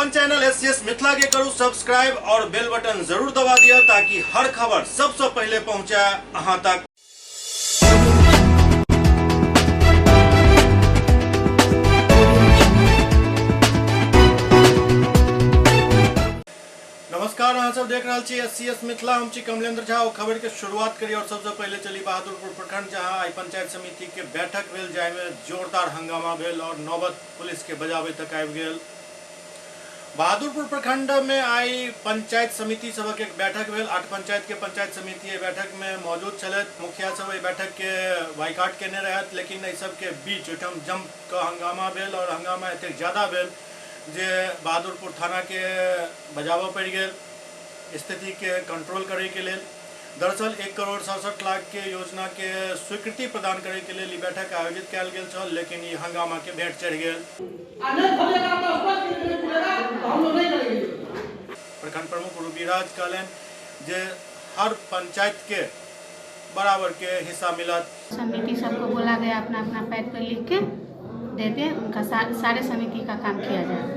अपन channel SCS Mithila के करू subscribe और बेल बटन जरूर दबा दिया ताकि हर खबर सबसे पहले पहुंचे अहां तक। नमस्कार, अहाँ सब देख रहा छी एससीएस मिथिला। हम छी कमलेंद्र झा। खबर के शुरुआत करी और सबसे पहले चली बहादुरपुर प्रखंड, जहां आई पंचायत समिति के बैठक भेल, जाय में जोरदार हंगामा भेल और नौबत पुलिस के बजावे तक आबि गेल। बहादुरपुर प्रखंड में आई पंचायत समिति सबक एक बैठक भेल। 8 पंचायत के पंचायत समिति एहि बैठक में मौजूद छलथि। मुखिया सब एहि बैठक के बाइकाट केने रहथि, लेकिन एहि सब के बीच ओहिठाम जम के हंगामा भेल और हंगामा एतेक ज्यादा भेल जे बहादुरपुर थाना के बजाबऽ पड़ि गेल स्थिति के कंट्रोल करे के लेल। दरअसल 1 करोड़ 67 लाख के योजना के स्वीकृति प्रदान करे के लिए बैठक आयोजित कयल गेल छल, लेकिन ये हंगामा के भेंट चढ़ गेल। प्रखंड प्रमुख रूबीराज कहलन जे हर पंचायत के बराबर के हिस्सा मिलत। समिति सबको बोला गया अपना अपना पैड पर लिख के दे दे, उनका सारे समिति का काम किया जाए।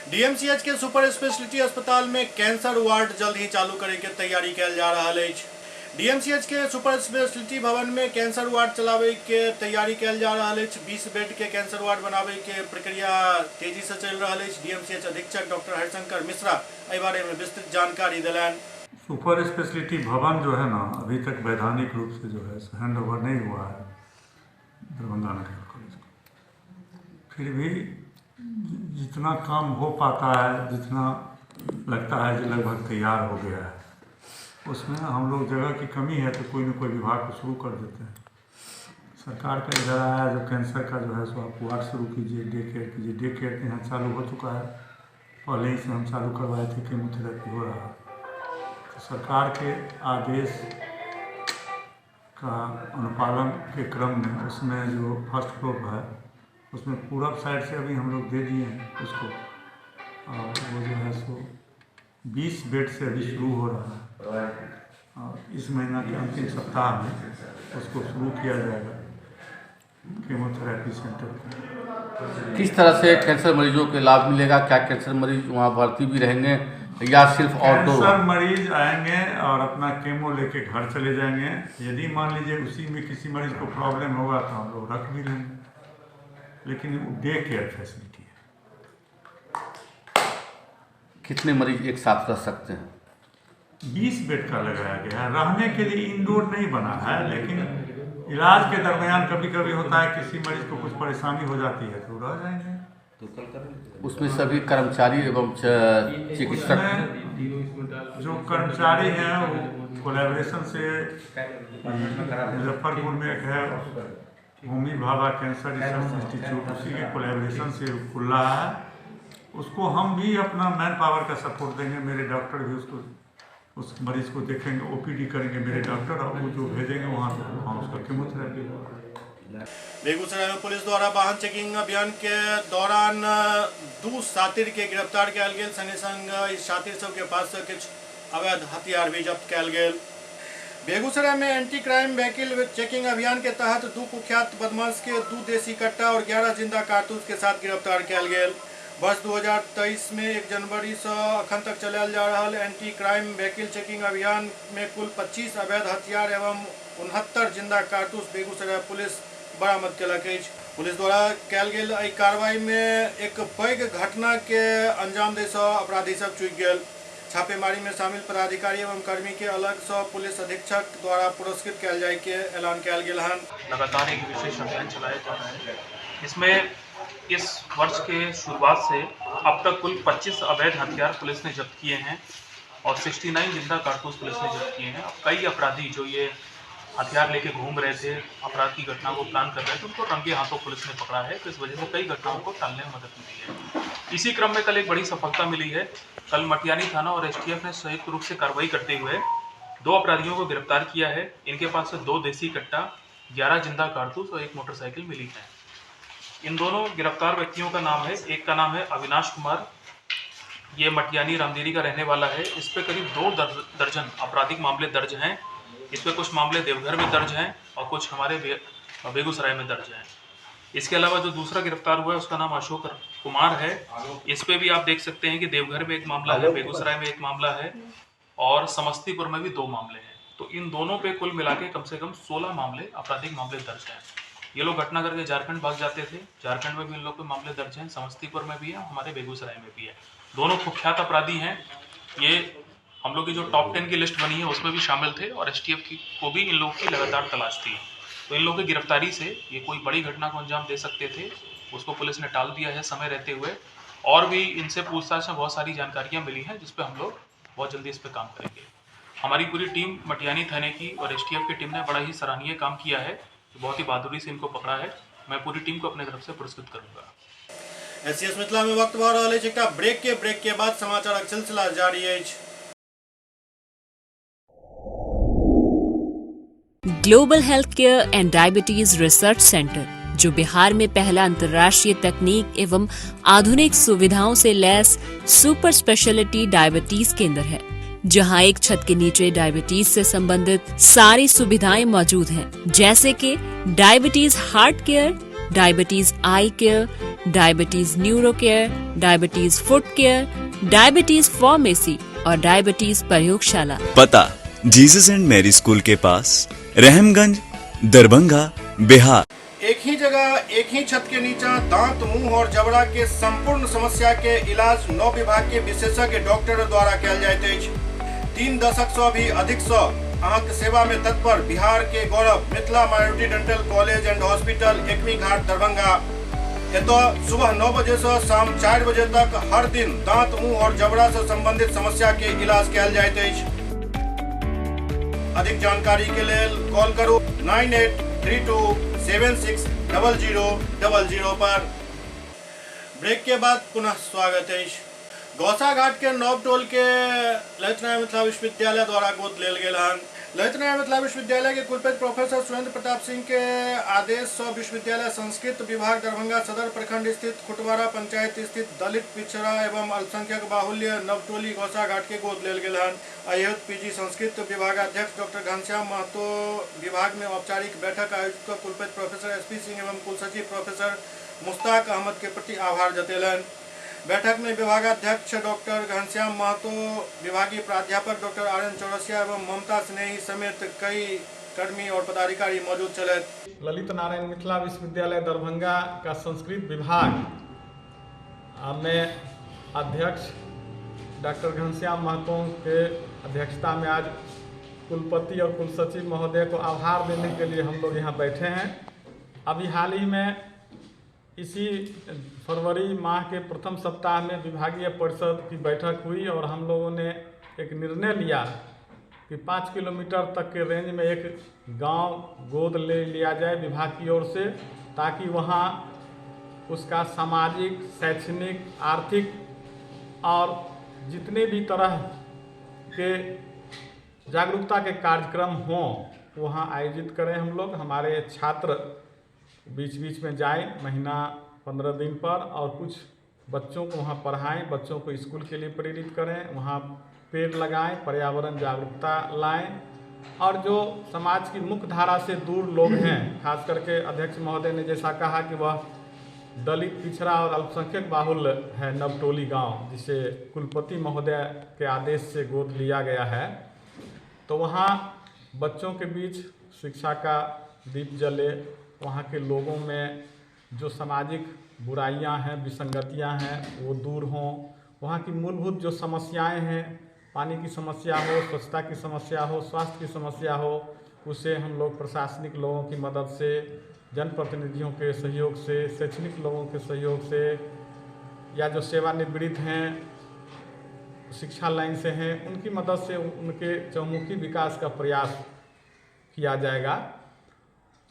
डीएमसीएच के सुपर स्पेशलिटी अस्पताल में कैंसर वार्ड जल्द ही चालू करे के तैयारी कयल जा रहा है। डीएमसीएच के सुपर स्पेशलिटी भवन में कैंसर वार्ड चलावे के तैयारी कयल जा रहा है। 20 बेड के कैंसर वार्ड बनावे के प्रक्रिया तेजी से चल रहा है। डीएमसीएच अधीक्षक डॉक्टर हरिशंकर मिश्रा इस बारे में विस्तृत जानकारी दिलन। सुपर स्पेशलिटी भवन जो है ना, अभी तक वैधानिक रूप से जो है हैंड ओवर नहीं हुआ है दरभंगा मेडिकल कॉलेज को। फिर भी जितना काम हो पाता है, जितना लगता है कि लगभग तैयार हो गया है, उसमें हम लोग जगह की कमी है तो कोई न कोई विभाग को शुरू कर देते हैं। सरकार का इधर आया जो कैंसर का जो है सो आप वार्ड शुरू कीजिए, डे केयर कीजिए। डे केयर यहाँ चालू हो चुका है, पहले ही से हम चालू करवाए थे, केमोथेरेपी हो रहा है। तो सरकार के आदेश का अनुपालन के क्रम में उसमें जो फर्स्ट फ्लोर है उसमें पूरब साइड से अभी हम लोग दे दिए हैं उसको, और वो जो है सो 20 बेड से अभी शुरू हो रहा है और इस महीना के अंतिम सप्ताह में उसको शुरू किया जाएगा केमोथेरेपी सेंटर को। किस तरह से कैंसर मरीजों के लाभ मिलेगा? क्या कैंसर मरीज वहाँ भर्ती भी रहेंगे या सिर्फ आउटडोर? कैंसर मरीज आएंगे और अपना केमो लेके घर चले जाएंगे। यदि मान लीजिए उसी में किसी मरीज को प्रॉब्लम होगा तो हम लोग रख भी लेंगे, लेकिन डे केयर फैसिलिटी है। कितने मरीज एक साथ रह सकते हैं? 20 बेड का लगाया गया है। रहने के लिए इंडोर नहीं बना है, लेकिन इलाज के दरमियान कभी कभी होता है किसी मरीज को कुछ परेशानी हो जाती है तो रह जाएंगे। उसमें सभी कर्मचारी एवं चिकित्सक, जो कर्मचारी हैं वो कोलैबोरेशन से, मुजफ्फरपुर में एक है Homi Bhabha cancer research institute, उसी के कोलैबोरेशन से खुल रहा है। उसको हम भी अपना मैन पावर का सपोर्ट देंगे। मेरे डॉक्टर भी उसको उस मरीज को देखेंगे, ओपीडी करेंगे मेरे डॉक्टर, और वो जो भेजेंगे वहाँ उसका केमोथेरेपी होगा। बेगूसराय में पुलिस द्वारा वाहन चेकिंग अभियान के दौरान 2 सातिर के गिरफ्तार कयल गेल। संगे संग इस सातिर सब के पास से कुछ अवैध हथियार भी जब्त कयल गेल। बेगूसराय में एंटी क्राइम व्हीकल चेकिंग अभियान के तहत 2 कुख्यात बदमाश के 2 देसी कट्टा और 11 जिंदा कारतूस के साथ गिरफ्तार कयल गेल। वर्ष 2023 में 1 जनवरी से अखन तक चलायल जा रहा एंटी क्राइम व्हीकल चेकिंग अभियान में कुल 25 अवैध हथियार एवं 69 जिंदा कारतूस बेगूसराय पुलिस बरामद कयलक अछि। पुलिस द्वारा कयल गेल एहि कार्रवाई में एक पैघ घटना के अंजाम दै सँ अपराधी सब चूकि गेल। छापेमारी में शामिल पदाधिकारी एवं कर्मी के अलग से पुलिस अधीक्षक द्वारा पुरस्कृत किया जाए के ऐलान किया गया है। लगातार एक विशेष अभियान चलाया जा रहा है। इसमें इस वर्ष के शुरुआत से अब तक कुल 25 अवैध हथियार पुलिस ने जब्त किए हैं और 69 जिंदा कारतूस पुलिस ने जब्त किए हैं। कई अपराधी जो ये हथियार लेके घूम रहे थे, अपराध की घटना को प्लान कर रहे थे, उनको रंगे हाथों पुलिस ने पकड़ा है। तो इस वजह से कई घटनाओं को टालने में मदद मिली है। इसी क्रम में कल एक बड़ी सफलता मिली है। कल मटियानी थाना और एसटीएफ ने संयुक्त रूप से कार्रवाई करते हुए 2 अपराधियों को गिरफ्तार किया है। इनके पास से 2 देसी कट्टा, 11 जिंदा कारतूस और 1 मोटरसाइकिल मिली है। इन दोनों गिरफ्तार व्यक्तियों का नाम है, एक का नाम है अविनाश कुमार, ये मटियानी रामदेरी का रहने वाला है। इस पे करीब 2 दर्जन आपराधिक मामले दर्ज हैं। इस पे कुछ मामले देवघर में दर्ज हैं और कुछ हमारे बेगूसराय में दर्ज हैं। इसके अलावा जो दूसरा गिरफ्तार हुआ है उसका नाम अशोक कुमार है। इस पे भी आप देख सकते हैं कि देवघर में एक मामला है, बेगूसराय में एक मामला है और समस्तीपुर में भी 2 मामले हैं। तो इन दोनों पे कुल मिला के कम से कम 16 मामले, आपराधिक मामले दर्ज हैं। ये लोग घटना करके झारखंड भाग जाते थे। झारखंड में भी इन लोग पे मामले दर्ज हैं, समस्तीपुर में भी है, हमारे बेगूसराय में भी है। दोनों कुख्यात अपराधी हैं। ये हम लोग की जो टॉप 10 की लिस्ट बनी है उसमें भी शामिल थे और एसटीएफ को भी इन लोगों की लगातार तलाश थी। तो इन लोगों की गिरफ्तारी से ये कोई बड़ी घटना को अंजाम दे सकते थे, उसको पुलिस ने टाल दिया है समय रहते हुए। और भी इनसे पूछताछ में बहुत सारी जानकारियाँ मिली हैं जिस पे हम लोग बहुत जल्दी इस पे काम करेंगे। हमारी पूरी टीम मटियानी थाने की और एसटीएफ की टीम ने बड़ा ही सराहनीय काम किया है, बहुत ही बहादुरी से इनको पकड़ा है। मैं पूरी टीम को अपने तरफ से पुरस्कृत करूंगा। एससीएस मिथिला में वक्त भऽ रहल अछि एकटा ब्रेक के बाद समाचारक सिलसिला जारी अछि। Global health care and diabetes research centre, जो बिहार में पहला अंतर्राष्ट्रीय तकनीक एवं आधुनिक सुविधाओं से लैस सुपर स्पेशलिटी डायबिटीज केंद्र है, जहां एक छत के नीचे डायबिटीज से संबंधित सारी सुविधाएं मौजूद हैं, जैसे कि diabetes heart care, diabetes eye care, diabetes neuro care, diabetes foot care, diabetes pharmacy और डायबिटीज प्रयोगशाला। पता जीसस एंड मैरी स्कूल के पास, रहमगंज, दरभंगा, बिहार। एक ही जगह एक ही छत के नीचे दांत, मुंह और जबड़ा के संपूर्ण समस्या के इलाज 9 विभाग के विशेषज्ञ डॉक्टर द्वारा कयल जाइत अछि। 3 दशक से भी अधिक से अहाँक सेवा में तत्पर बिहार के गौरव Mithila minority dental college and hospital, Ekmi Ghat, Darbhanga. एतो सुबह 9 बजे से शाम 4 बजे तक हर दिन दांत, मुंह और जबड़ा से संबंधित समस्या के इलाज कयल जाइत अछि। अधिक जानकारी के लिए कॉल करू 9832760000 पर। ब्रेक के बाद पुनः स्वागत है। गौसा घाट के नवटोल के ललित नारायण मिथिला विश्वविद्यालय द्वारा गोद लेल गेल हन। ललित नारायण मिथिला विश्वविद्यालय के कुलपति प्रोफेसर सुरेंद्र प्रताप सिंह के आदेश से विश्वविद्यालय संस्कृत विभाग दरभंगा सदर प्रखंड स्थित खुटवारा पंचायत स्थित दलित, पिछड़ा एवं अल्पसंख्यक बाहुल्य नवटोली गौसा घाट के गोद लेल गेल हन। आयुक्त पीजी संस्कृत विभागाध्यक्ष डॉक्टर घनश्याम महतो विभाग में औपचारिक बैठक आयोजित कर कुलपति प्रोफेसर एसपी सिंह एवं कुलसचिव प्रोफेसर मुश्ताक अहमद के प्रति आभार जतेलन। बैठक में विभागाध्यक्ष डॉक्टर घनश्याम महतो, विभागीय प्राध्यापक डॉक्टर आर एन चौरसिया एवं ममता स्नेही समेत कई कर्मी और पदाधिकारी मौजूद चले। ललित नारायण मिथिला विश्वविद्यालय दरभंगा का संस्कृत विभाग में अध्यक्ष डॉक्टर घनश्याम महतो के अध्यक्षता में आज कुलपति और कुलसचिव महोदय को आभार देने के लिए हम लोग यहाँ बैठे हैं। अभी हाल ही में इसी फरवरी माह के प्रथम सप्ताह में विभागीय परिषद की बैठक हुई और हम लोगों ने एक निर्णय लिया कि 5 किलोमीटर तक के रेंज में एक गांव गोद ले लिया जाए विभाग की ओर से, ताकि वहां उसका सामाजिक, शैक्षणिक, आर्थिक और जितने भी तरह के जागरूकता के कार्यक्रम हों वहां आयोजित करें। हम लोग, हमारे छात्र बीच बीच में जाएं, महीना 15 दिन पर, और कुछ बच्चों को वहाँ पढ़ाएं, बच्चों को स्कूल के लिए प्रेरित करें, वहाँ पेड़ लगाएं, पर्यावरण जागरूकता लाएं। और जो समाज की मुख्य धारा से दूर लोग हैं, खास करके अध्यक्ष महोदय ने जैसा कहा कि वह दलित, पिछड़ा और अल्पसंख्यक बाहुल्य है नवटोली गांव, जिसे कुलपति महोदय के आदेश से गोद लिया गया है, तो वहाँ बच्चों के बीच शिक्षा का दीप जले, वहाँ के लोगों में जो सामाजिक बुराइयां हैं, विसंगतियां हैं, वो दूर हों। वहाँ की मूलभूत जो समस्याएं हैं, पानी की समस्या हो, स्वच्छता की समस्या हो, स्वास्थ्य की समस्या हो, उसे हम लोग प्रशासनिक लोगों की मदद से, जनप्रतिनिधियों के सहयोग से, शैक्षणिक लोगों के सहयोग से, या जो सेवानिवृत्त हैं, शिक्षा लाइन से हैं, उनकी मदद से उनके चहुमुखी विकास का प्रयास किया जाएगा।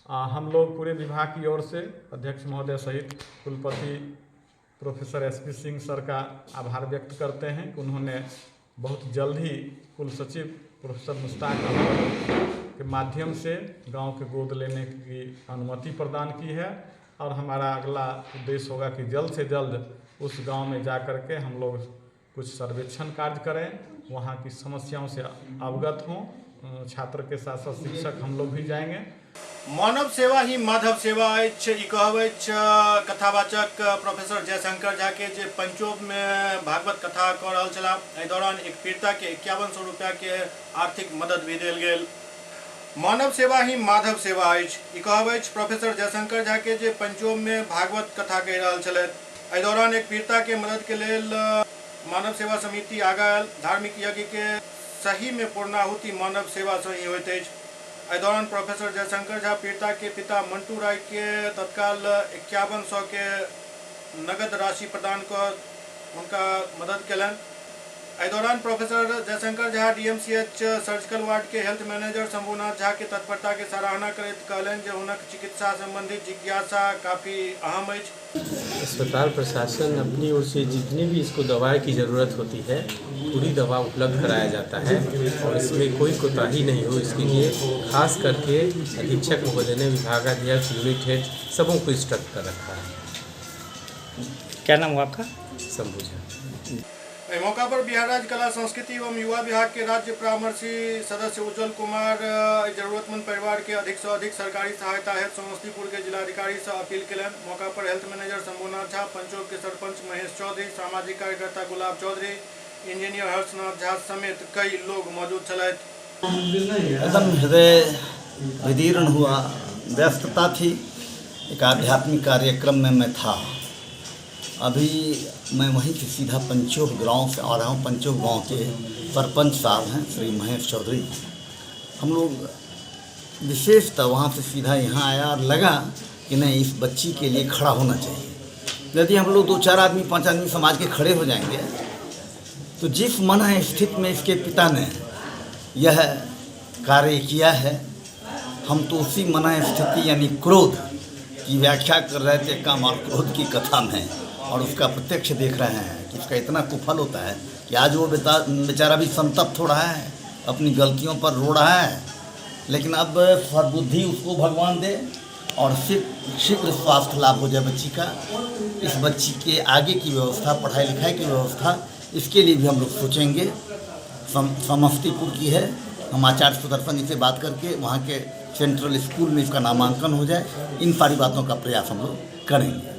हम लोग पूरे विभाग की ओर से अध्यक्ष महोदय सहित कुलपति प्रोफेसर एसपी सिंह सर का आभार व्यक्त करते हैं कि उन्होंने बहुत जल्द ही कुल सचिव प्रोफेसर मुश्ताक अहमद के माध्यम से गांव के गोद लेने की अनुमति प्रदान की है। और हमारा अगला उद्देश्य होगा कि जल्द से जल्द उस गांव में जा कर के हम लोग कुछ सर्वेक्षण कार्य करें, वहां की समस्याओं से अवगत हों। छात्र के साथ साथ शिक्षक हम लोग भी जाएंगे। मानव सेवा ही माधव सेवा अछि, ई कहबैछ कथावाचक प्रोफेसर जयशंकर झा के जे पंचोब में भागवत कथा कऽ रहल छलाह। एहि दौरान एक पीड़िता के 5100 रुपया के आर्थिक मदद भी देल गेल। मानव सेवा ही माधव सेवा अछि, ई कहबैछ प्रोफेसर जयशंकर झा के जे पंचोब में भागवत कथा कहि रहल छलथि। एहि दौरान एक पीड़िता के मदद के लेल मानव सेवा समिति आगाँ आयल। धार्मिक यज्ञ के सही में पूर्णाहुति मानव सेवा से ही होइत अछि। एहि दौरान प्रोफेसर जयशंकर झा पीड़िता के पिता मंटू राय के तत्काल 5100 के नगद राशि प्रदान कर उनका मदद केलन। एहि दौरान professor Jaishankar Jha DMCH surgical ward के हेल्थ मैनेजर शंभुनाथ झा के तत्परता के सराहना करैत कहलनि जे हुनक चिकित्सा संबंधी जिज्ञासा काफी अहम अछि। अस्पताल प्रशासन अपनी ओर से जितनी भी इसको दवाई की ज़रूरत होती है पूरी दवा उपलब्ध कराया जाता है और इसमें कोई कोताही नहीं हो, इसके लिए खास करके अधीक्षक महोदय ने विभागाध्यक्ष यूनिट हेड सबों को इंस्ट्रक्ट कर रखा है। क्या नाम हुआ आपका? शंभू झा। इस मौका पर बिहार राज्य कला संस्कृति एवं युवा विभाग के राज्य परामर्शी सदस्य उज्जवल कुमार जरूरतमंद परिवार के अधिक से अधिक सरकारी सहायता हेतु समस्तीपुर के जिलाधिकारी से अपील केलन। मौका पर हेल्थ मैनेजर शंभुनाथ झा, पंचोब के सरपंच महेश चौधरी, सामाजिक कार्यकर्ता गुलाब चौधरी, इंजीनियर हर्षनाथ झा समेत कई लोग मौजूद छलथि। एकदम हृदय विदीर्ण हुआ, व्यस्तता थी, एक आध्यात्मिक कार्यक्रम में मैं था। अभी मैं वहीं से सीधा पंचोब गांव से आ रहा हूँ। पंचोब गांव के सरपंच साहब हैं श्री महेश चौधरी। हम लोग विशेषतः वहाँ से सीधा यहाँ आया और लगा कि नहीं, इस बच्ची के लिए खड़ा होना चाहिए। यदि हम लोग 2-4 आदमी 5 आदमी समाज के खड़े हो जाएंगे तो जिस मना स्थिति में इसके पिता ने यह कार्य किया है, हम तो उसी मना स्थिति यानी क्रोध की व्याख्या कर रहे थे काम और क्रोध की कथा में, और उसका प्रत्यक्ष देख रहे हैं कि उसका इतना कुफल होता है कि आज वो बेचारा भी संतप्त हो रहा है, अपनी गलतियों पर रो रहा है। लेकिन अब सद्बुद्धि उसको भगवान दे और शीघ्र स्वास्थ्य लाभ हो जाए बच्ची का। इस बच्ची के आगे की व्यवस्था, पढ़ाई लिखाई की व्यवस्था, इसके लिए भी हम लोग सोचेंगे। समस्तीपुर की है, हम आचार्य सुदर्शन जी से बात करके वहाँ के सेंट्रल स्कूल में इसका नामांकन हो जाए, इन सारी बातों का प्रयास हम लोग करेंगे।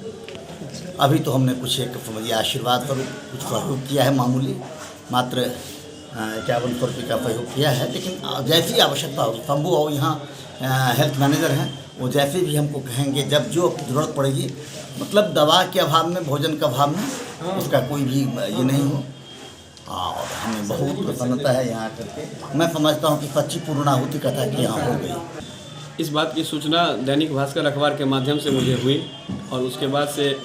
अभी तो हमने कुछ एक समझिए आशीर्वाद स्वरूप कुछ सहयोग किया है, मामूली मात्र 5100 रुपये का सहयोग किया है। लेकिन जैसी आवश्यकता होगी, शंभू और यहाँ हेल्थ मैनेजर हैं, वो जैसे भी हमको कहेंगे, जब जो ज़रूरत पड़ेगी, मतलब दवा के अभाव में, भोजन के अभाव में उसका कोई भी ये नहीं हो। और हमें बहुत प्रसन्नता है यहाँ करके। मैं समझता हूँ कि सच्ची पूर्णाहुति कथा की यहाँ हो गई। इस बात की सूचना दैनिक भास्कर अखबार के माध्यम से मुझे हुई और उसके बाद से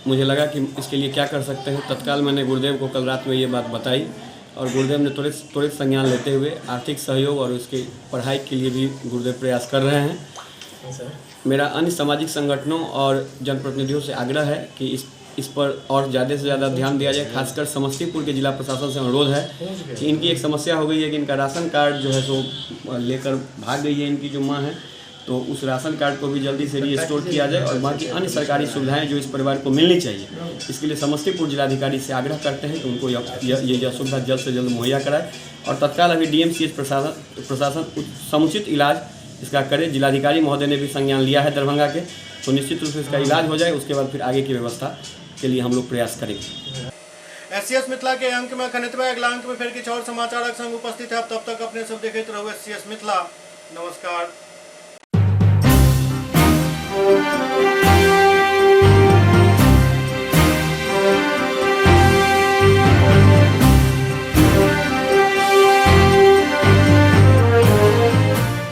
मुझे लगा कि इसके लिए क्या कर सकते हैं। तत्काल मैंने गुरुदेव को कल रात में ये बात बताई और गुरुदेव ने त्वरित संज्ञान लेते हुए आर्थिक सहयोग और उसकी पढ़ाई के लिए भी गुरुदेव प्रयास कर रहे हैं। मेरा अन्य सामाजिक संगठनों और जनप्रतिनिधियों से आग्रह है कि इस पर और ज़्यादा से ज़्यादा ध्यान दिया जाए। खासकर समस्तीपुर के जिला प्रशासन से अनुरोध है कि इनकी एक समस्या हो गई है कि इनका राशन कार्ड जो है सो लेकर भाग गई है इनकी जो माँ है, तो उस राशन कार्ड को भी जल्दी से रीस्टोर किया जाए और बाकी अन्य सरकारी सुविधाएं जो इस परिवार को मिलनी चाहिए, इसके लिए समस्तीपुर जिलाधिकारी से आग्रह करते हैं कि उनको यह सुविधा जल्द से जल्द मुहैया कराए और तत्काल अभी डीएमसीएच प्रशासन समुचित इलाज इसका करे। जिलाधिकारी महोदय ने भी संज्ञान लिया है दरभंगा के, तो निश्चित रूप से इसका इलाज हो जाए, उसके बाद फिर आगे की व्यवस्था के लिए हम लोग प्रयास करेंगे। SCS मिथिला के अंक में खनितवा अगला अंक में फिर किछु और समाचारक संग उपस्थित है। तब तक अपने सब देखते रहो SCS मिथिला। नमस्कार।